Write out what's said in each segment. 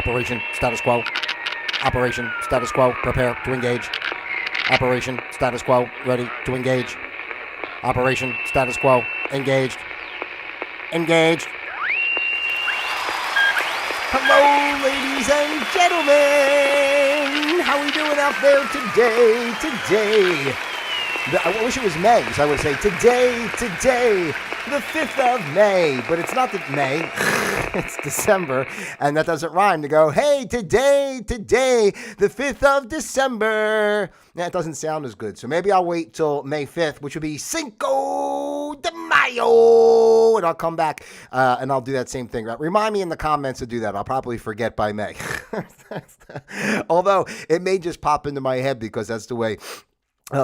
Operation status quo. Operation status quo. Prepare to engage. Operation status quo. Ready to engage. Operation status quo. Engaged. Engaged. Hello, ladies and gentlemen. How are we doing out there today? I wish it was May, so I would say today, the 5th of May. But it's not the May, it's December, and that doesn't rhyme to go, hey, today, the 5th of December. That doesn't sound as good, so maybe I'll wait till May 5th, which would be Cinco de Mayo, and I'll come back and I'll do that same thing. Right? Remind me in the comments to do that. I'll probably forget by May. Although it may just pop into my head because that's the way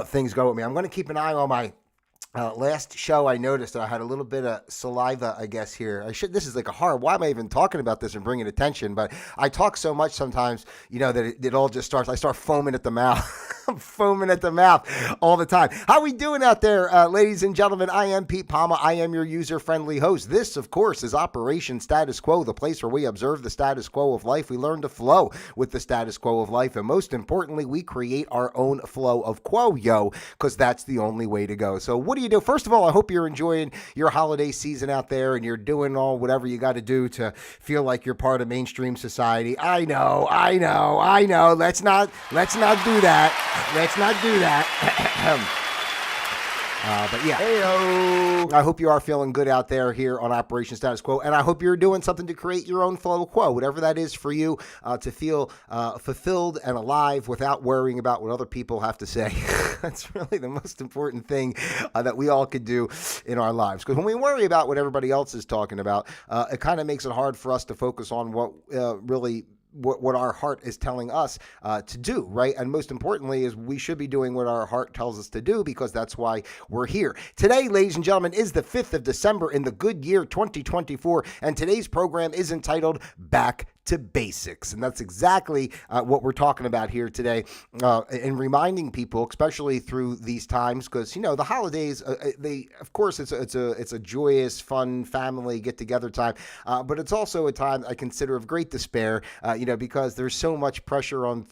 things go with me. I'm going to keep an eye on my last show. I noticed that I had a little bit of saliva, I guess, here. This is like a horror. Why am I even talking about this and bringing attention? But I talk so much sometimes, that it all just starts. I start foaming at the mouth. I'm foaming at the mouth all the time. How are we doing out there, ladies and gentlemen? I am Pete Palma. I am your user-friendly host. This, of course, is Operation Status Quo, the place where we observe the status quo of life. We learn to flow with the status quo of life. And most importantly, we create our own flow of quo, because that's the only way to go. So what do you do? First of all, I hope you're enjoying your holiday season out there and you're doing whatever you got to do to feel like you're part of mainstream society. I know. Let's not do that. Let's not do that. But yeah, hey-o. I hope you are feeling good out there here on Operation Status Quo, and I hope you're doing something to create your own flow of quo, whatever that is for you, to feel fulfilled and alive without worrying about what other people have to say. That's really the most important thing that we all could do in our lives. Because when we worry about what everybody else is talking about, it kind of makes it hard for us to focus on what really what our heart is telling us to do, right? And most importantly is we should be doing what our heart tells us to do, because that's why we're here. Today, ladies and gentlemen, is the 5th of December in the good year 2024, and today's program is entitled Back to Basics. And that's exactly what we're talking about here today, and reminding people, especially through these times, because the holidays, of course it's a joyous, fun family get together time, but it's also a time I consider of great despair, because there's so much pressure on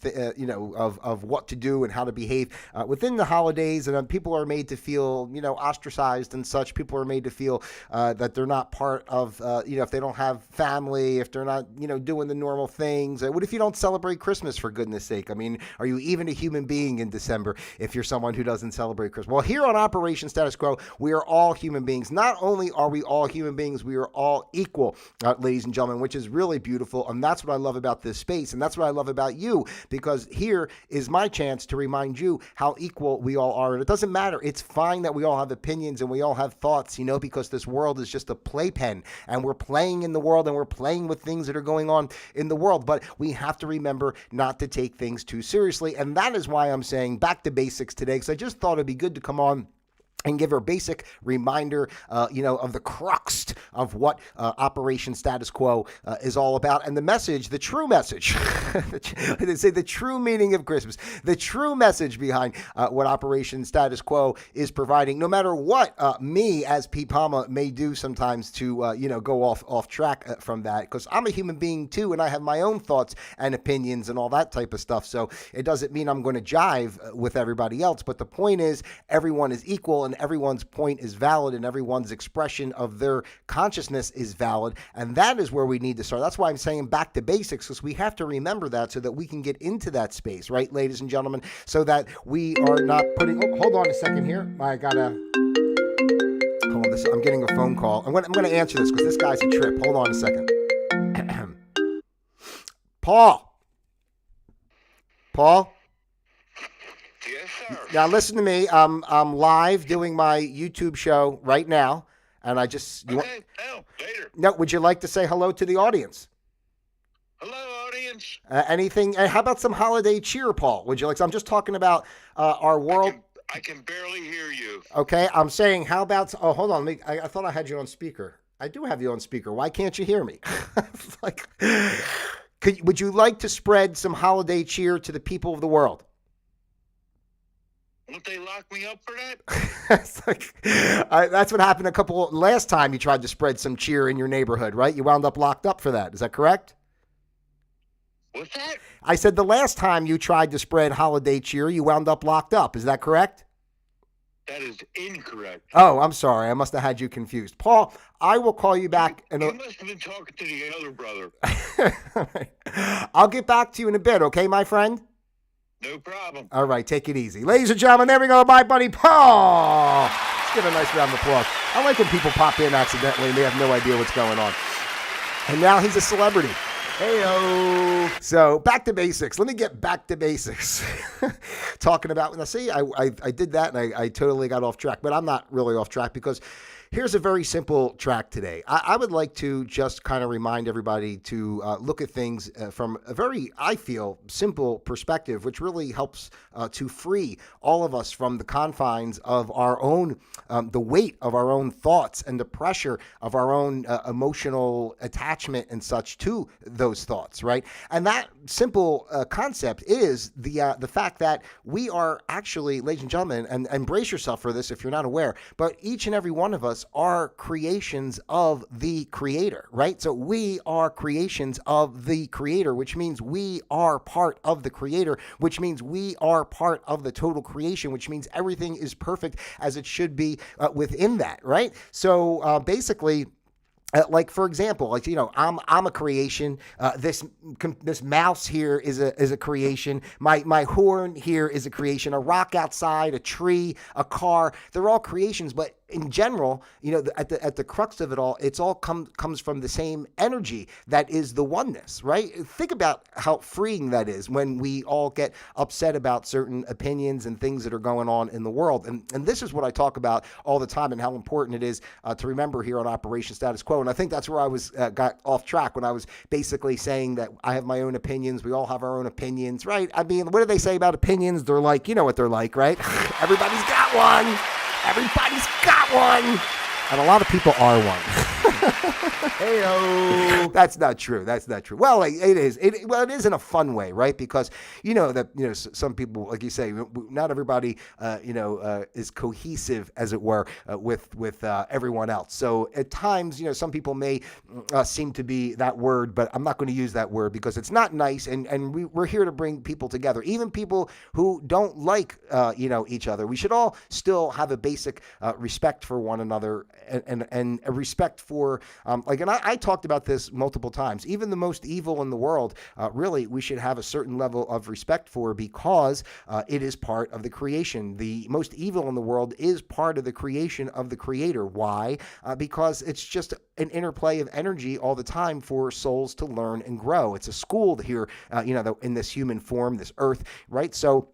of what to do and how to behave within the holidays, and people are made to feel ostracized and such. People are made to feel that they're not part of if they don't have family, if they're not doing the normal things. What if you don't celebrate Christmas, for goodness sake? I mean, are you even a human being in December if you're someone who doesn't celebrate Christmas? Well, here on Operation Status Quo, we are all human beings. Not only are we all human beings, we are all equal, ladies and gentlemen, which is really beautiful. And that's what I love about this space. And that's what I love about you, because here is my chance to remind you how equal we all are. And it doesn't matter. It's fine that we all have opinions and we all have thoughts, because this world is just a playpen, and we're playing in the world, and we're playing with things that are going on in the world, but we have to remember not to take things too seriously. And that is why I'm saying back to basics today, because I just thought it'd be good to come on and give her a basic reminder, of the crux of what Operation Status Quo is all about. And the message, the true message, they say the true meaning of Christmas, the true message behind what Operation Status Quo is providing, no matter what me as Pete Palma may do sometimes to, go off track from that, because I'm a human being too, and I have my own thoughts and opinions and all that type of stuff. So it doesn't mean I'm going to jive with everybody else. But the point is, everyone is equal, and everyone's point is valid, and everyone's expression of their consciousness is valid. And that is where we need to start. That's why I'm saying back to basics, because we have to remember that so that we can get into that space, right, ladies and gentlemen, so that we are not putting, hold on a second here. Hold on, I'm getting a phone call. I'm going to answer this because this guy's a trip. Hold on a second. Paul? Yes, sir. Now listen to me. I'm live doing my YouTube show right now, and I just Later. No. Would you like to say hello to the audience? Hello, audience. Anything? How about some holiday cheer, Paul? Would you like? I'm just talking about our world. I can barely hear you. Okay, I'm saying, how about? Oh, hold on. I thought I had you on speaker. I do have you on speaker. Why can't you hear me? Would you like to spread some holiday cheer to the people of the world? Won't they lock me up for that? That's what happened last time you tried to spread some cheer in your neighborhood, right? You wound up locked up for that. Is that correct? What's that? I said the last time you tried to spread holiday cheer, you wound up locked up. Is that correct? That is incorrect. Oh, I'm sorry. I must have had you confused. Paul, I will call you back. You must have been talking to the other brother. I'll get back to you in a bit, okay, my friend? No problem. All right, take it easy. Ladies and gentlemen, there we go, my buddy Paul. Let's give a nice round of applause. I like when people pop in accidentally and they have no idea what's going on. And now he's a celebrity. Hey-o. So back to basics. Let me get back to basics. Talking about, now see, I did that and I totally got off track, but I'm not really off track because here's a very simple track today. I would like to just kind of remind everybody to look at things from a very, I feel, simple perspective, which really helps to free all of us from the confines of our own, the weight of our own thoughts and the pressure of our own emotional attachment and such to those thoughts, right? And that simple concept is the fact that we are actually, ladies and gentlemen, and brace yourself for this if you're not aware, but each and every one of us are creations of the Creator, right? So we are creations of the Creator, which means we are part of the Creator, which means we are part of the total creation, which means everything is perfect as it should be within that, right? So basically, like for example, like I'm a creation. This mouse here is a creation. My horn here is a creation. A rock outside, a tree, a car. They're all creations, but in general, at the crux of it all, it's all comes from the same energy that is the oneness, right? Think about how freeing that is when we all get upset about certain opinions and things that are going on in the world. And this is what I talk about all the time and how important it is to remember here on Operation Status Quo. And I think that's where I was got off track when I was basically saying that I have my own opinions. We all have our own opinions, right? I mean, what do they say about opinions? They're like, you know what they're like, right? Everybody's got one. Everybody's got one. And a lot of people are one. Hey-o. That's not true. That's not true. Well, it is. It is in a fun way, right? Because some people, like you say, not everybody, is cohesive, as it were, with everyone else. So at times, some people may seem to be that word, but I'm not going to use that word because it's not nice. And we're here to bring people together, even people who don't like, each other. We should all still have a basic respect for one another and a respect for, and I talked about this multiple times, even the most evil in the world, really, we should have a certain level of respect for because it is part of the creation. The most evil in the world is part of the creation of the Creator. Why? Because it's just an interplay of energy all the time for souls to learn and grow. It's a school here, in this human form, this earth, right? So,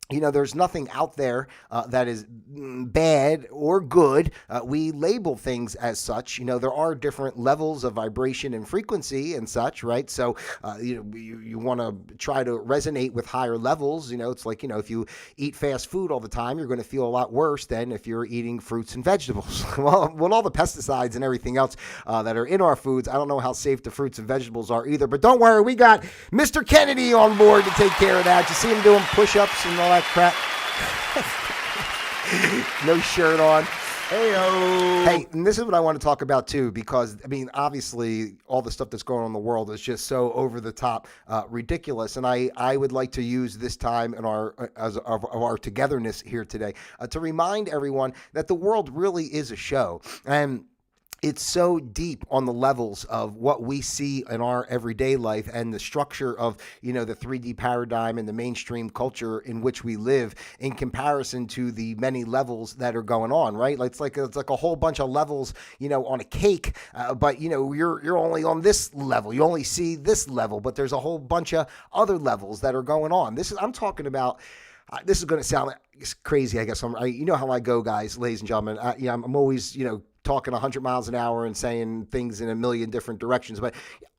there's nothing out there that is bad or good. We label things as such. There are different levels of vibration and frequency and such, right? So, you want to try to resonate with higher levels. It's like, if you eat fast food all the time, you're going to feel a lot worse than if you're eating fruits and vegetables. Well, with all the pesticides and everything else that are in our foods, I don't know how safe the fruits and vegetables are either. But don't worry, we got Mr. Kennedy on board to take care of that. You see him doing push-ups and all that crap. No shirt on. Hey, and this is what I want to talk about too, because obviously all the stuff that's going on in the world is just so over the top, ridiculous. And I would like to use this time in our togetherness here today to remind everyone that the world really is a show. And it's so deep on the levels of what we see in our everyday life and the structure of, the 3D paradigm and the mainstream culture in which we live in comparison to the many levels that are going on, right? It's like a whole bunch of levels, on a cake, but you're only on this level. You only see this level, but there's a whole bunch of other levels that are going on. I'm talking about. This is going to sound crazy, I guess. You know how I go, guys, ladies and gentlemen. I'm always, talking 100 miles an hour and saying things in a million different directions. But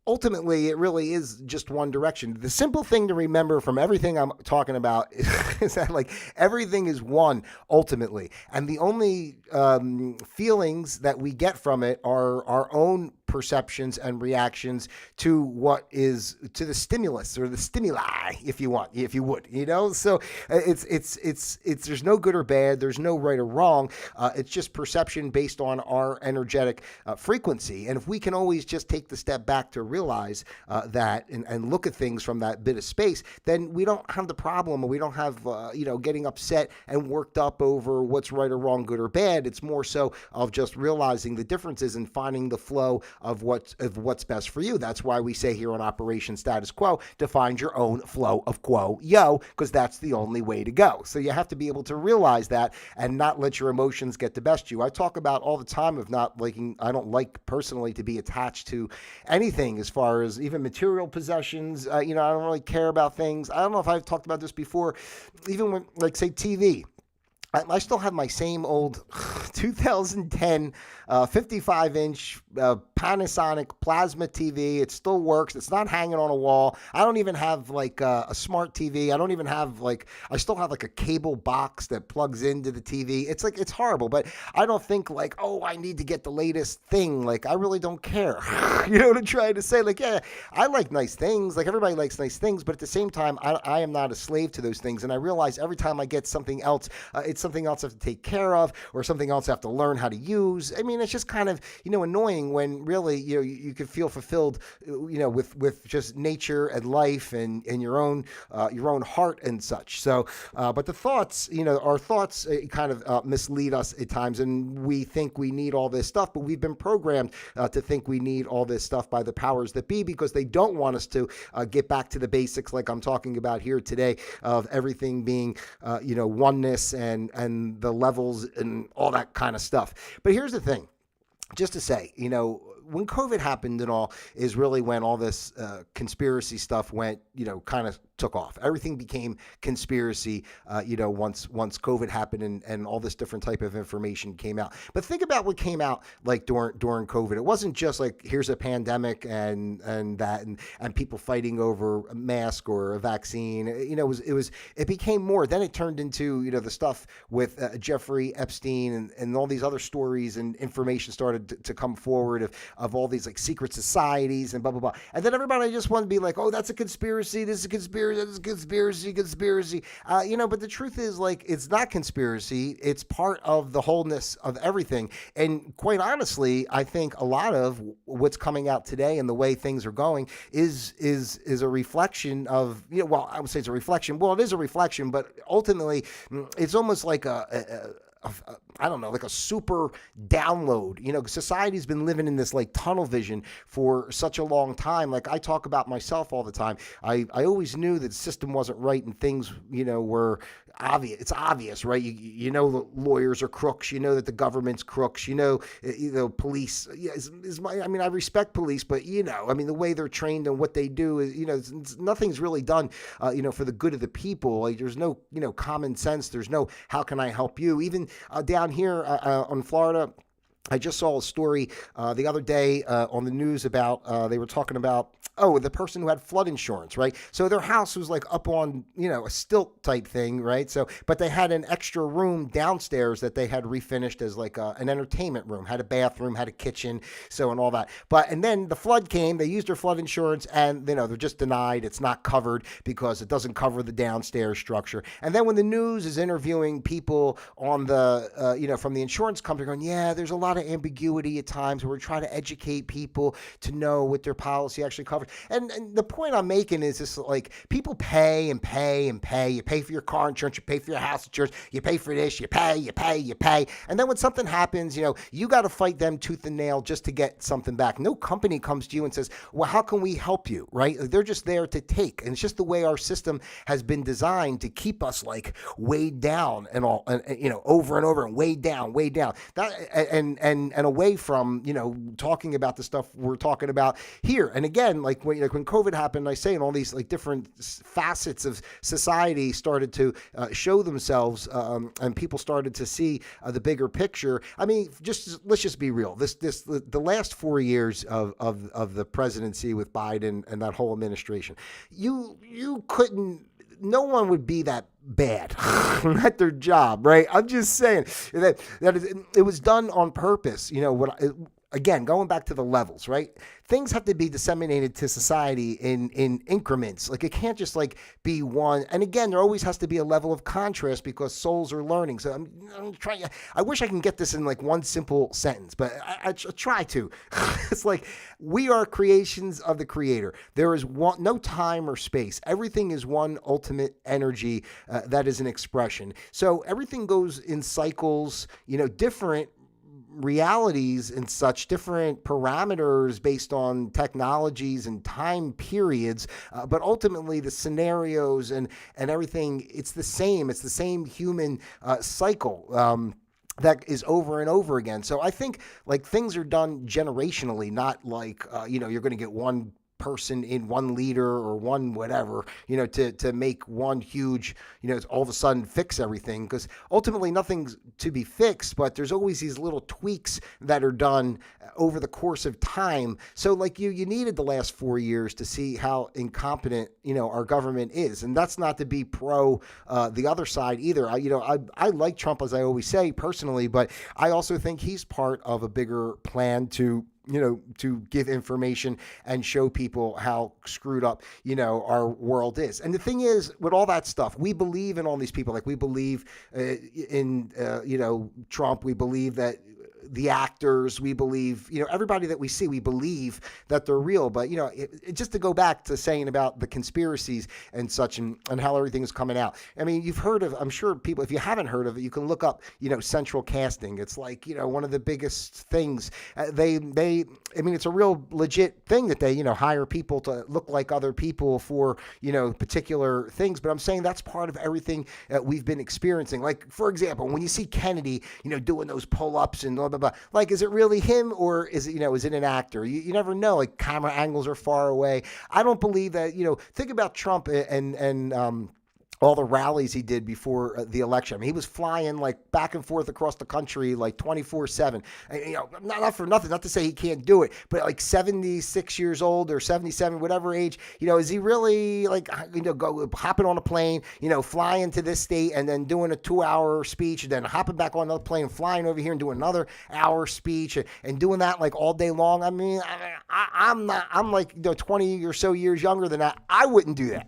ultimately, it really is just one direction. The simple thing to remember from everything I'm talking about is that everything is one ultimately. And the only feelings that we get from it are our own perceptions and reactions to to the stimulus or the stimuli, if you would, So it's there's no good or bad. There's no right or wrong. It's just perception based on our energetic frequency. And if we can always just take the step back to realize that and look at things from that bit of space, then we don't have the problem, or we don't have, getting upset and worked up over what's right or wrong, good or bad. It's more so of just realizing the differences and finding the flow of what's best for you. That's why we say here on Operation Status Quo to find your own flow of quo, because that's the only way to go. So you have to be able to realize that and not let your emotions get the best of you. I talk about all the time of not liking, I don't like personally to be attached to anything as far as even material possessions. I don't really care about things. I don't know if I've talked about this before, even when, like, say, TV. I still have my same old 2010 55-inch Panasonic plasma TV. It still works. It's not hanging on a wall. I don't even have like a smart TV. I don't even have I still have like a cable box that plugs into the TV. It's horrible, but I don't think I need to get the latest thing. I really don't care. You know what I'm trying to say? Yeah, I like nice things. Everybody likes nice things, but at the same time, I am not a slave to those things. And I realize every time I get something else, it's something else I have to take care of, or something else I have to learn how to use. I mean, it's just kind of, annoying when really, you could feel fulfilled, with just nature and life and your own heart and such. So, but the thoughts, our thoughts kind of mislead us at times, and we think we need all this stuff, but we've been programmed to think we need all this stuff by the powers that be, because they don't want us to get back to the basics, like I'm talking about here today, of everything being, oneness and the levels and all that kind of stuff. But here's the thing, just to say, when COVID happened and all, is really when all this conspiracy stuff went, kind of took off. Everything became conspiracy, once COVID happened and all this different type of information came out. But think about what came out during COVID. It wasn't just here's a pandemic and people fighting over a mask or a vaccine. It became more. Then it turned into, the stuff with Jeffrey Epstein and all these other stories, and information started to come forward of all these secret societies and blah, blah, blah. And then everybody just wanted to be like, oh, that's a conspiracy. This is a conspiracy. That's a conspiracy. But the truth is, it's not conspiracy. It's part of the wholeness of everything. And quite honestly, I think a lot of what's coming out today and the way things are going is a reflection of, I would say it's a reflection. Well, it is a reflection, but ultimately it's almost like I don't know, like a super download. Society's been living in this tunnel vision for such a long time. I talk about myself all the time. I always knew that the system wasn't right and things, were obvious. It's obvious, right? The lawyers are crooks. That the government's crooks. Police. Yeah, I respect police, but the way they're trained and what they do is, nothing's really done, for the good of the people. There's no, common sense. There's no, how can I help you? Even down here on Florida, I just saw a story the other day on the news about, they were talking about, the person who had flood insurance, right? So their house was up on, a stilt type thing, right? So, but they had an extra room downstairs that they had refinished as an entertainment room, had a bathroom, had a kitchen, and all that. And then the flood came, they used their flood insurance, and, they're just denied. It's not covered because it doesn't cover the downstairs structure. And then when the news is interviewing people on the, from the insurance company going, yeah, there's a lot of ambiguity at times where we're trying to educate people to know what their policy actually covers. And the point I'm making is this, people pay and pay and pay. You pay for your car insurance, you pay for your house insurance, you pay for this, you pay. And then when something happens, you got to fight them tooth and nail just to get something back. No company comes to you and says, well, how can we help you, right? They're just there to take. And it's just the way our system has been designed to keep us weighed down and all, and over and over and weighed down. That and away from, talking about the stuff we're talking about here. And again, when COVID happened, I say, and all these different facets of society started to show themselves, and people started to see the bigger picture. I mean, let's just be real. The last 4 years of the presidency with Biden and that whole administration, you couldn't. No one would be that bad at their job, right? I'm just saying that it was done on purpose. again, going back to the levels, right? Things have to be disseminated to society in increments. Like it can't just like be one. And again, there always has to be a level of contrast because souls are learning. So I'm trying. I wish I can get this in like one simple sentence, but I try to. It's like we are creations of the Creator. There is no time or space. Everything is one ultimate energy that is an expression. So everything goes in cycles. Different realities and such, different parameters based on technologies and time periods, but ultimately the scenarios and everything, it's the same human cycle that is over and over again. So I think like things are done generationally, not like you're going to get one person in one leader or one whatever, to make one huge, all of a sudden fix everything, because ultimately nothing's to be fixed, but there's always these little tweaks that are done over the course of time. So like you needed the last 4 years to see how incompetent, our government is. And that's not to be pro the other side either. I like Trump, as I always say personally, but I also think he's part of a bigger plan to give information and show people how screwed up, our world is. And the thing is, with all that stuff, we believe in all these people. Like we believe in Trump. We believe that the actors, we believe, everybody that we see, we believe that they're real. But, just to go back to saying about the conspiracies and such and how everything is coming out. I mean, you've heard of, I'm sure people, if you haven't heard of it, you can look up, central casting. It's like, one of the biggest things. It's a real legit thing that they, hire people to look like other people for, particular things. But I'm saying that's part of everything that we've been experiencing. Like, for example, when you see Kennedy, doing those pull-ups and blah, blah, blah, like, is it really him or is it, is it an actor? You never know. Like, camera angles are far away. I don't believe that, think about Trump and all the rallies he did before the election. I mean, he was flying like back and forth across the country like 24/7. And, not for nothing, not to say he can't do it, but like 76 years old or 77, whatever age, is he really like, go hopping on a plane, flying to this state and then doing a 2-hour speech and then hopping back on another plane, flying over here and doing another hour speech and doing that like all day long? I mean, I'm like 20 or so years younger than that. I wouldn't do that.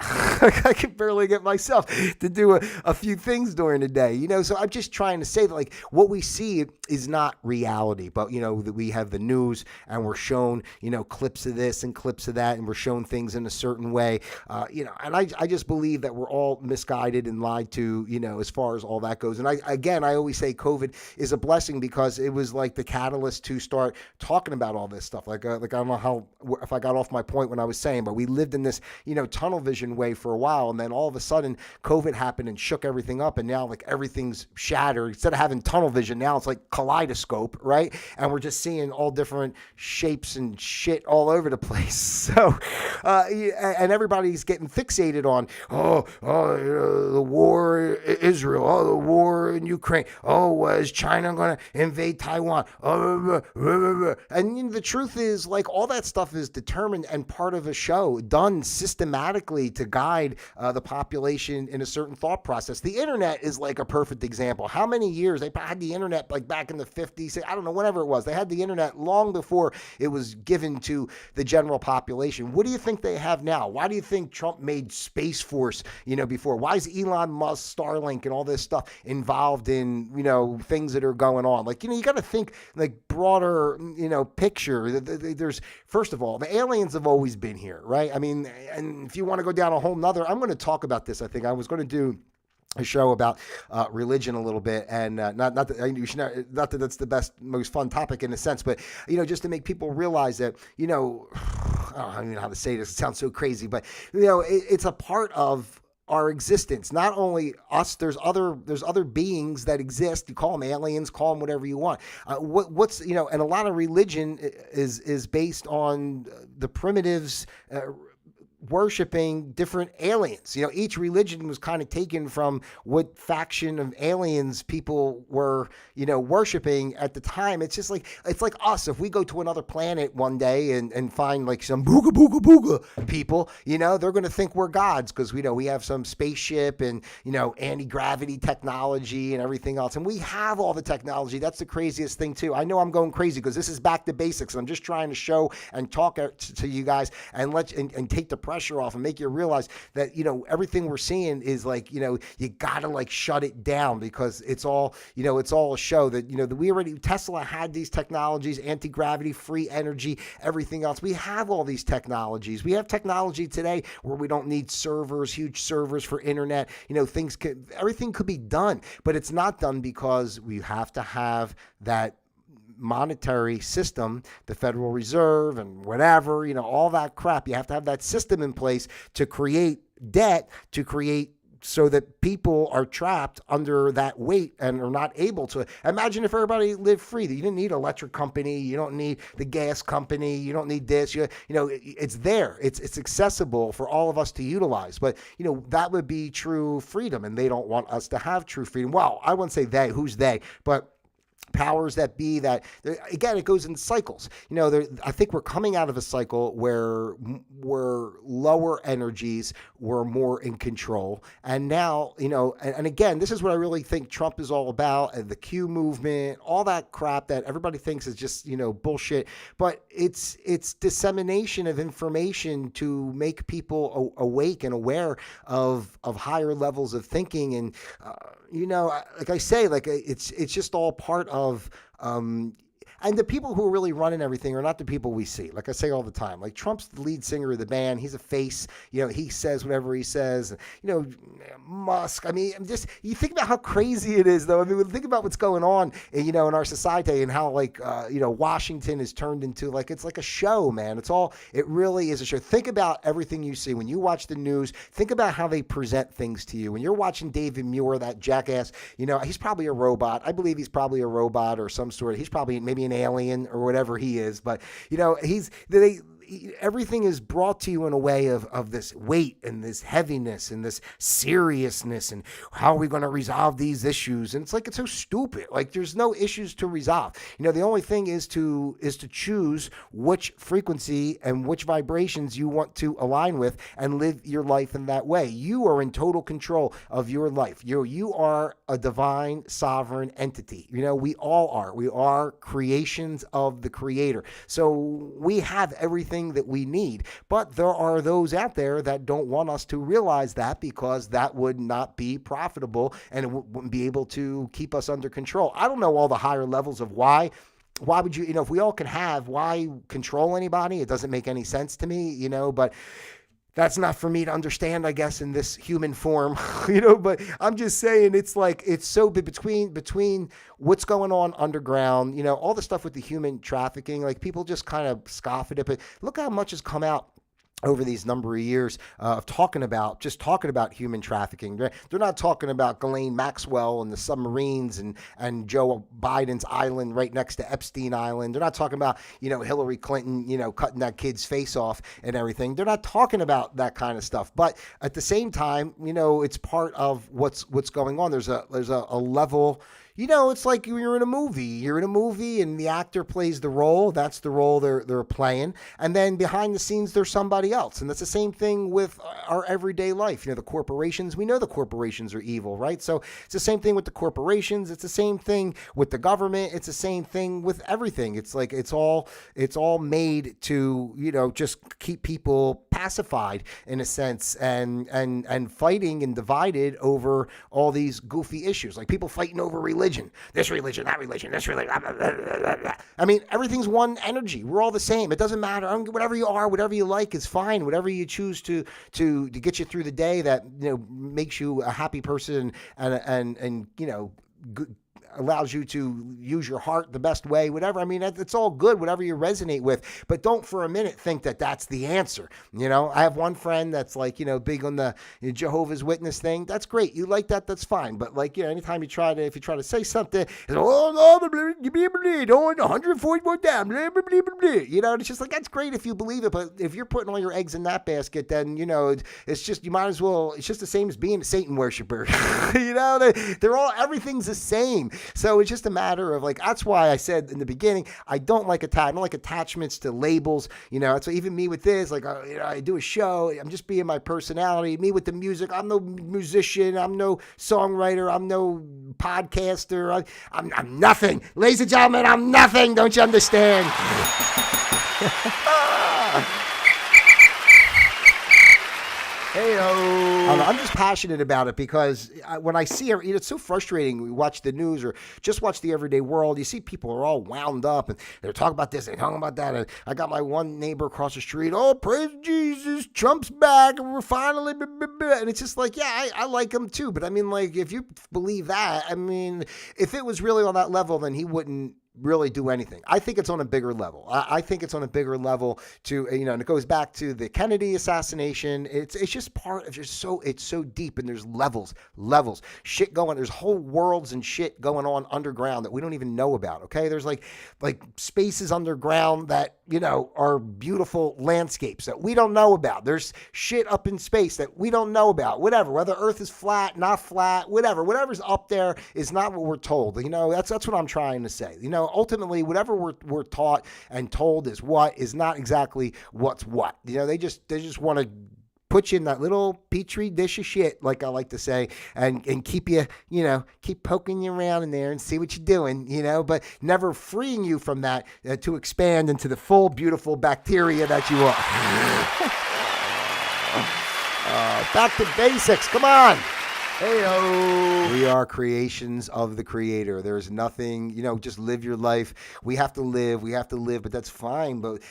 I could barely get myself to do a few things during the day, so I'm just trying to say that like what we see is not reality, but that we have the news and we're shown, clips of this and clips of that, and we're shown things in a certain way, and I just believe that we're all misguided and lied to, as far as all that goes. And I always say COVID is a blessing because it was like the catalyst to start talking about all this stuff. Like I don't know if I got off my point when I was saying, but we lived in this, tunnel vision way for a while. And then all of a sudden COVID happened and shook everything up. And now like everything's shattered. Instead of having tunnel vision, now it's like kaleidoscope, right? And we're just seeing all different shapes and shit all over the place. So, and everybody's getting fixated on, the war in Israel, the war in Ukraine. Is China going to invade Taiwan? And the truth is, like, all that stuff is determined and part of a show done systematically to guide the population in a certain thought process. The internet is like a perfect example. How many years they had the internet, like back in the 50s, I don't know, whenever it was, they had the internet long before it was given to the general population. What do you think they have now? Why do you think Trump made Space Force, before? Why is Elon Musk, Starlink, and all this stuff involved in, things that are going on? Like, you got to think like broader, picture. There's, first of all, the aliens have always been here, right? I mean, and if you want to go down a whole nother, I'm going to talk about this. I think I was going to do a show about religion a little bit, and not that that's the best, most fun topic in a sense, but just to make people realize that I don't even know how to say this. It sounds so crazy, but it's a part of our existence. Not only us, there's other beings that exist. You call them aliens, call them whatever you want. What's and a lot of religion is based on the primitives. worshiping different aliens. Each religion was kind of taken from what faction of aliens people were, worshiping at the time. It's like us. If we go to another planet one day and find like some booga booga booga people, they're going to think we're gods because we have some spaceship and, anti-gravity technology and everything else. And we have all the technology. That's the craziest thing too. I know I'm going crazy because this is back to basics. I'm just trying to show and talk to you guys and and take the pressure off and make you realize that, everything we're seeing is like, you gotta like shut it down because it's all a show that, that Tesla had these technologies, anti-gravity, free energy, everything else. We have all these technologies. We have technology today where we don't need servers, huge servers for internet. Everything could be done, but it's not done because we have to have that monetary system, the Federal Reserve and whatever, all that crap. You have to have that system in place to create debt, to create so that people are trapped under that weight and are not able to. Imagine if everybody lived free. You didn't need an electric company. You don't need the gas company. You don't need this. It's there. It's accessible for all of us to utilize. But, that would be true freedom, and they don't want us to have true freedom. Well, I wouldn't say they. Who's they? But powers that be, that again, it goes in cycles. I think we're coming out of a cycle where lower energies were more in control, and now and again, this is what I really think Trump is all about, and the Q movement, all that crap that everybody thinks is just bullshit, but it's dissemination of information to make people awake and aware of higher levels of thinking, and like I say, like it's just all part of and the people who are really running everything are not the people we see. Like I say all the time, like Trump's the lead singer of the band. He's a face. He says whatever he says. Musk. I mean, you think about how crazy it is, though. I mean, think about what's going on, in our society and how Washington is turned into it's like a show, man. It really is a show. Think about everything you see when you watch the news. Think about how they present things to you. When you're watching David Muir, that jackass, he's probably a robot. I believe he's probably a robot or some sort. He's probably maybe an alien or whatever he is, but everything is brought to you in a way of this weight and this heaviness and this seriousness, and how are we going to resolve these issues? And it's so stupid. Like, there's no issues to resolve. The only thing is to choose which frequency and which vibrations you want to align with and live your life in that way. You are in total control of your life. You are a divine sovereign entity. We all are. We are creations of the Creator. So we have everything that we need, but there are those out there that don't want us to realize that, because that would not be profitable and it wouldn't be able to keep us under control. I don't know all the higher levels of why would you, if we all can have, why control anybody? It doesn't make any sense to me, but that's not for me to understand, I guess, in this human form, but I'm just saying it's so between what's going on underground, all the stuff with the human trafficking, like people just kind of scoff at it, but look how much has come out over these number of years of talking about human trafficking. They're not talking about Ghislaine Maxwell and the submarines and Joe Biden's island right next to Epstein Island. They're not talking about, Hillary Clinton, cutting that kid's face off and everything. They're not talking about that kind of stuff. But at the same time, it's part of what's going on. There's a level. It's like you're in a movie. You're in a movie and the actor plays the role. That's the role they're playing. And then behind the scenes, there's somebody else. And that's the same thing with our everyday life. The corporations, we know the corporations are evil, right? So it's the same thing with the corporations. It's the same thing with the government. It's the same thing with everything. It's like it's all made to, just keep people pacified in a sense and fighting and divided over all these goofy issues. Like people fighting over religion, this religion, that religion, this religion. Blah, blah, blah, blah, blah. I mean, everything's one energy. We're all the same. It doesn't matter. Whatever you are, whatever you like is fine. Whatever you choose to get you through the day that makes you a happy person and good, allows you to use your heart the best way, whatever. I mean, it's all good, whatever you resonate with, but don't for a minute think that that's the answer. You know, I have one friend that's like, big on the Jehovah's Witness thing. That's great. You like that, that's fine. But like, anytime if you try to say something, it's, oh, no, 141 times, it's just like, that's great if you believe it. But if you're putting all your eggs in that basket, then, it's just, you might as well, it's just the same as being a Satan worshiper. They're all, everything's the same. So it's just a matter of like, that's why I said in the beginning, I don't like attachments to labels. That's why even me with this, like, I do a show, I'm just being my personality. Me with the music, I'm no musician, I'm no songwriter, I'm no podcaster, I'm nothing. Ladies and gentlemen, I'm nothing. Don't you understand? I'm just passionate about it because when I see it, it's so frustrating. We watch the news or just watch the everyday world. You see people are all wound up and they're talking about this, they're talking about that. And I got my one neighbor across the street. Oh, praise Jesus, Trump's back, and we're finally. And it's just like, yeah, I like him too. But I mean, like, if you believe that, I mean, if it was really on that level, then he wouldn't really do anything. I think it's on a bigger level. I think it's on a bigger level to, and it goes back to the Kennedy assassination. It's just part of it's so deep, and there's levels, shit going, there's whole worlds and shit going on underground that we don't even know about. Okay. There's like spaces underground that, are beautiful landscapes that we don't know about. There's shit up in space that we don't know about, whatever, whether Earth is flat, not flat, whatever's up there is not what we're told. That's what I'm trying to say. Ultimately, whatever we're taught and told is not exactly what's what. They just want to put you in that little petri dish of shit, like I like to say, and keep you, keep poking you around in there and see what you're doing, but never freeing you from that to expand into the full, beautiful bacteria that you are. Back to basics. Come on. Hey-o. We are creations of the Creator. There's nothing, just live your life. We have to live, but that's fine. But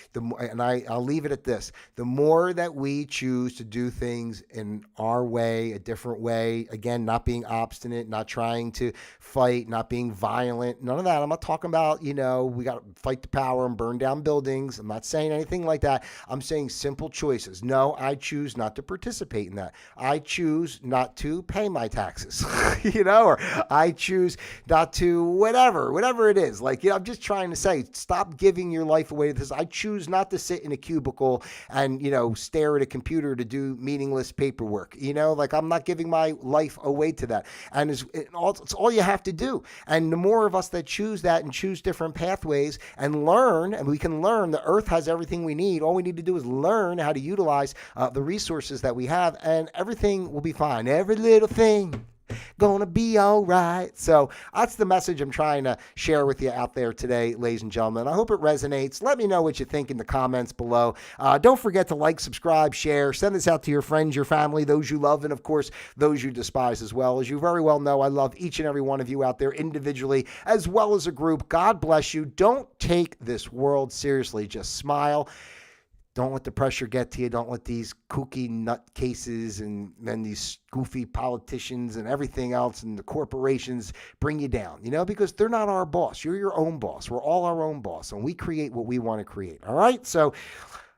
I'll leave it at this. The more that we choose to do things in our way, a different way, again, not being obstinate, not trying to fight, not being violent, none of that. I'm not talking about, we got to fight the power and burn down buildings. I'm not saying anything like that. I'm saying simple choices. No, I choose not to participate in that. I choose not to pay my taxes, or I choose not to whatever it is. Like, I'm just trying to say, stop giving your life away to this. I choose not to sit in a cubicle and, stare at a computer to do meaningless paperwork. Like, I'm not giving my life away to that. And it's all you have to do. And the more of us that choose that and choose different pathways and learn, and we can learn, the earth has everything we need. All we need to do is learn how to utilize the resources that we have, and everything will be fine. Every little thing gonna be all right. So that's the message I'm trying to share with you out there today, ladies and gentlemen. I hope it resonates. Let me know what you think in the comments below. Don't forget to like, subscribe, share, send this out to your friends, your family, those you love, and of course, those you despise as well. As you very well know, I love each and every one of you out there individually as well as a group. God bless you. Don't take this world seriously. Just smile. Don't let the pressure get to you. Don't let these kooky nutcases and then these goofy politicians and everything else and the corporations bring you down, because they're not our boss. You're your own boss. We're all our own boss, and we create what we want to create. All right? So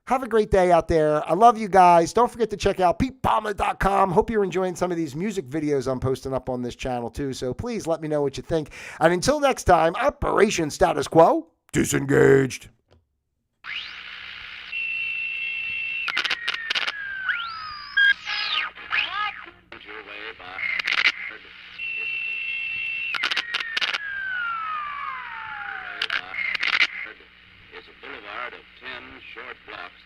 have a great day out there. I love you guys. Don't forget to check out PetePalmer.com. Hope you're enjoying some of these music videos I'm posting up on this channel too. So please let me know what you think. And until next time, Operation Status Quo, disengaged. Boulevard of 10 short blocks.